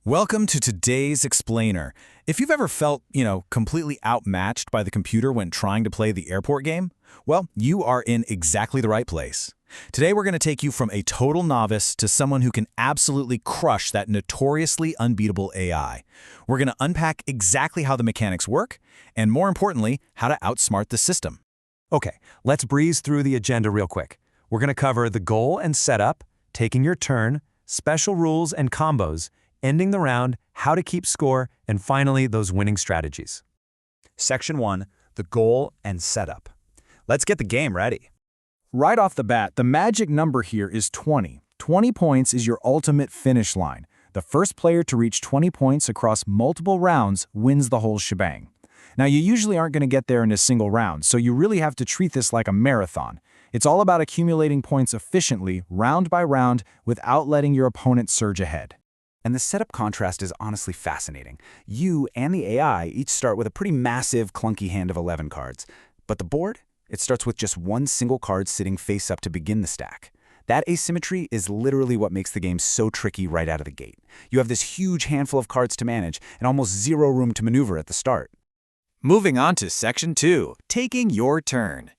Welcome to today's Explainer. If you've ever felt, completely outmatched by the computer when trying to play the airport game, well, you are in exactly the right place. Today we're going to take you from a total novice to someone who can absolutely crush that notoriously unbeatable AI. We're going to unpack exactly how the mechanics work, and more importantly, how to outsmart the system. Okay, let's breeze through the agenda real quick. We're going to cover the goal and setup, taking your turn, special rules and combos, ending the round, how to keep score, and finally, those winning strategies. Section 1, the goal and setup. Let's get the game ready. Right off the bat, the magic number here is 20. 20 points is your ultimate finish line. The first player to reach 20 points across multiple rounds wins the whole shebang. Now, you usually aren't going to get there in a single round, so you really have to treat this like a marathon. It's all about accumulating points efficiently, round by round, without letting your opponent surge ahead. And the setup contrast is honestly fascinating. You and the AI each start with a pretty massive, clunky hand of 11 cards. But the board? It starts with just one single card sitting face up to begin the stack. That asymmetry is literally what makes the game so tricky right out of the gate. You have this huge handful of cards to manage and almost zero room to maneuver at the start. Moving on to Section 2, taking your turn.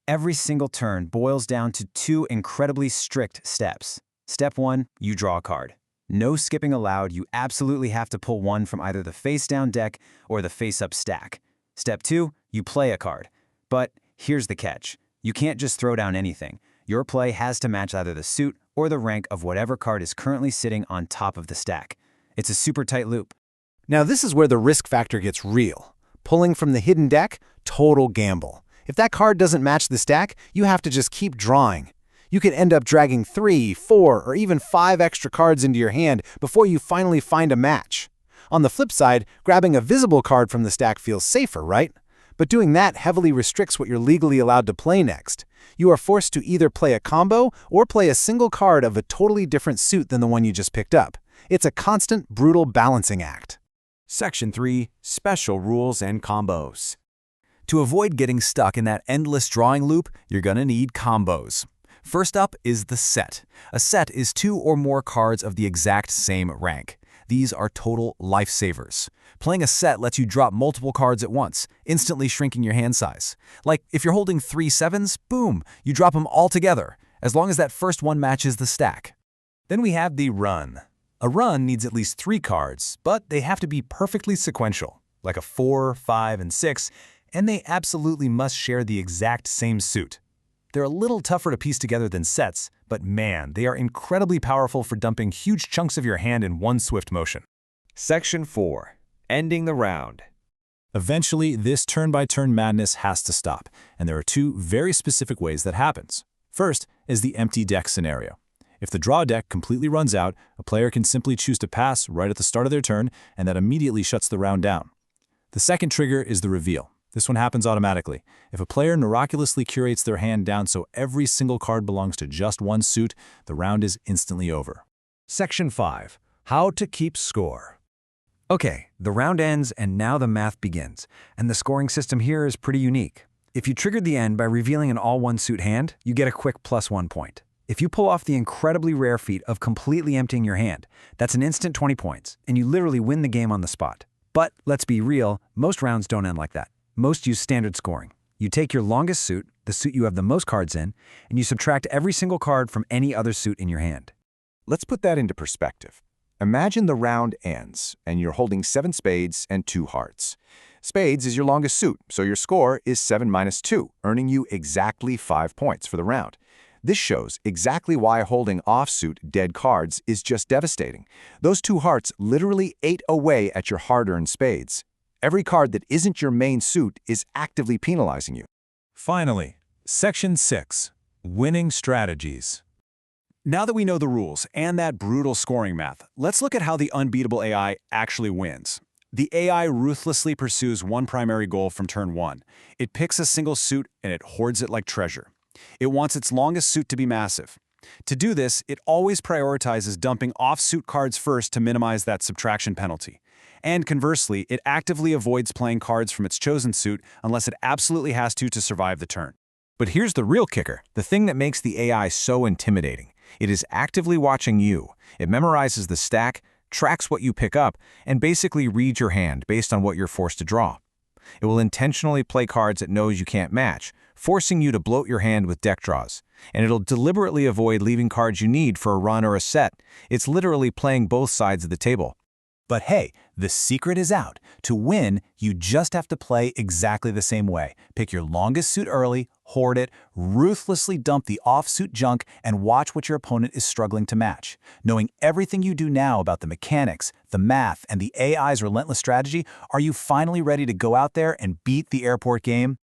Every single turn boils down to two incredibly strict steps. Step 1, you draw a card. No skipping allowed, you absolutely have to pull one from either the face-down deck or the face-up stack. Step 2, you play a card. But here's the catch. You can't just throw down anything. Your play has to match either the suit or the rank of whatever card is currently sitting on top of the stack. It's a super tight loop. Now this is where the risk factor gets real. Pulling from the hidden deck, total gamble. If that card doesn't match the stack, you have to just keep drawing. You could end up dragging 3, 4, or even 5 extra cards into your hand before you finally find a match. On the flip side, grabbing a visible card from the stack feels safer, right? But doing that heavily restricts what you're legally allowed to play next. You are forced to either play a combo or play a single card of a totally different suit than the one you just picked up. It's a constant, brutal balancing act. Section 3, special rules and combos. To avoid getting stuck in that endless drawing loop, you're gonna need combos. First up is the set. A set is 2 or more cards of the exact same rank. These are total lifesavers. Playing a set lets you drop multiple cards at once, instantly shrinking your hand size. Like if you're holding 3 sevens, boom, you drop them all together, as long as that first one matches the stack. Then we have the run. A run needs at least 3 cards, but they have to be perfectly sequential, like a 4, 5, and 6, and they absolutely must share the exact same suit. They're a little tougher to piece together than sets, but man, they are incredibly powerful for dumping huge chunks of your hand in one swift motion. Section 4, ending the round. Eventually, this turn-by-turn madness has to stop, and there are 2 very specific ways that happens. First is the empty deck scenario. If the draw deck completely runs out, a player can simply choose to pass right at the start of their turn, and that immediately shuts the round down. The second trigger is the reveal. This one happens automatically. If a player miraculously curates their hand down so every single card belongs to just one suit, the round is instantly over. Section 5, how to keep score. Okay, the round ends and now the math begins, and the scoring system here is pretty unique. If you triggered the end by revealing an all-one-suit hand, you get a quick +1 point. If you pull off the incredibly rare feat of completely emptying your hand, that's an instant 20 points, and you literally win the game on the spot. But let's be real, most rounds don't end like that. Most use standard scoring. You take your longest suit, the suit you have the most cards in, and you subtract every single card from any other suit in your hand. Let's put that into perspective. Imagine the round ends, and you're holding 7 spades and 2 hearts. Spades is your longest suit, so your score is 7 minus 2, earning you exactly 5 points for the round. This shows exactly why holding offsuit dead cards is just devastating. Those 2 hearts literally ate away at your hard-earned spades. Every card that isn't your main suit is actively penalizing you. Finally, Section 6, winning strategies. Now that we know the rules and that brutal scoring math, let's look at how the unbeatable AI actually wins. The AI ruthlessly pursues one primary goal from turn 1. It picks a single suit and it hoards it like treasure. It wants its longest suit to be massive. To do this, it always prioritizes dumping offsuit cards first to minimize that subtraction penalty. And conversely, it actively avoids playing cards from its chosen suit unless it absolutely has to survive the turn. But here's the real kicker, the thing that makes the AI so intimidating. It is actively watching you. It memorizes the stack, tracks what you pick up, and basically reads your hand based on what you're forced to draw. It will intentionally play cards it knows you can't match, forcing you to bloat your hand with deck draws. And it'll deliberately avoid leaving cards you need for a run or a set. It's literally playing both sides of the table. But hey, the secret is out. To win, you just have to play exactly the same way. Pick your longest suit early, hoard it, ruthlessly dump the off-suit junk, and watch what your opponent is struggling to match. Knowing everything you do now about the mechanics, the math, and the AI's relentless strategy, are you finally ready to go out there and beat the airport game?